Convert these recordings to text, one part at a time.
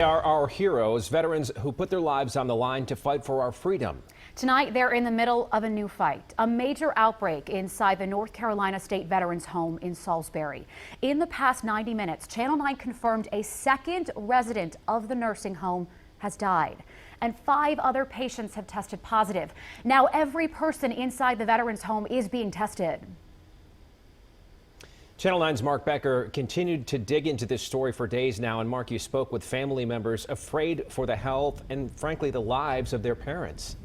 Are our heroes, veterans who put their lives on the line to fight for our freedom. Tonight, they're in the middle of a new fight, a major outbreak inside the North Carolina State Veterans Home in Salisbury. In the past 90 minutes, Channel 9 confirmed a second resident of the nursing home has died, and 5 other patients have tested positive. Now, every person inside the veterans home is being tested. Channel 9's Mark Becker continued to dig into this story for days now. And Mark, you spoke with family members afraid for the health and, frankly, the lives of their parents.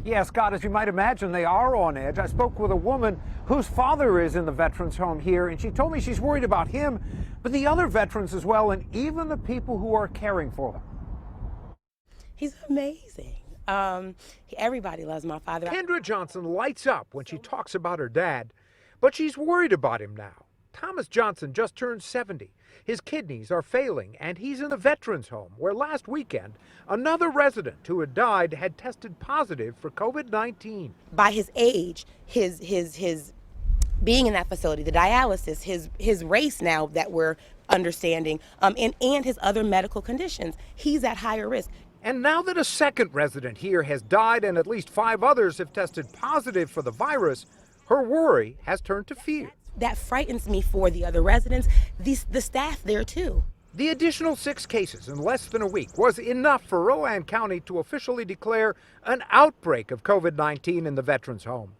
Yeah, Scott, as you might imagine, they are on edge. I spoke with a woman whose father is in the veterans home here, and she told me she's worried about him, but the other veterans as well, and even the people who are caring for them. He's amazing. Everybody loves my father. Kendra Johnson lights up when she talks about her dad, but she's worried about him now. Thomas Johnson just turned 70. His kidneys are failing, and he's in the veterans home, where last weekend another resident who had died had tested positive for COVID-19. By his age, his being in that facility, the dialysis, his race now that we're understanding, and his other medical conditions, he's at higher risk. And now that a second resident here has died and at least 5 others have tested positive for the virus, her worry has turned to fear. That frightens me for the other residents, the staff there too. The additional 6 cases in less than a week was enough for Rowan County to officially declare an outbreak of COVID-19 in the veterans home.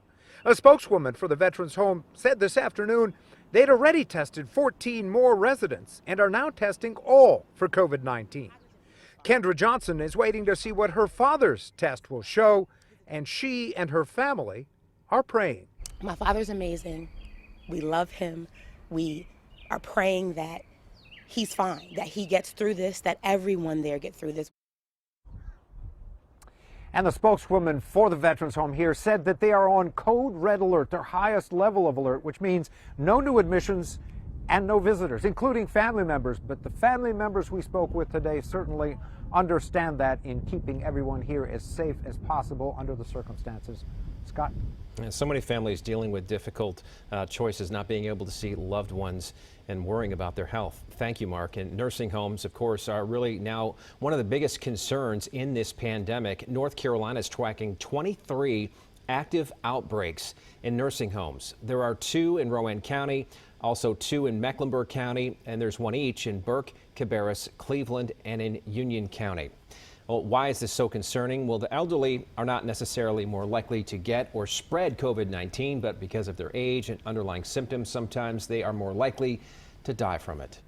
A spokeswoman for the veterans home said this afternoon they'd already tested 14 more residents and are now testing all for COVID-19. Kendra Johnson is waiting to see what her father's test will show, and she and her family are praying. My father's amazing. We love him. We are praying that he's fine, that he gets through this, that everyone there gets through this. And the spokeswoman for the veterans home here said that they are on code red alert, their highest level of alert, which means no new admissions and no visitors, including family members. But the family members we spoke with today certainly understand that in keeping everyone here as safe as possible under the circumstances. Scott? And so many families dealing with difficult choices, not being able to see loved ones and worrying about their health. Thank you, Mark. And nursing homes, of course, are really now one of the biggest concerns in this pandemic. North Carolina is tracking 23 active outbreaks in nursing homes. There are 2 in Rowan County, also 2 in Mecklenburg County, and there's 1 each in Burke, Cabarrus, Cleveland, and in Union County. Well, why is this so concerning? Well, the elderly are not necessarily more likely to get or spread COVID-19, but because of their age and underlying symptoms, sometimes they are more likely to die from it.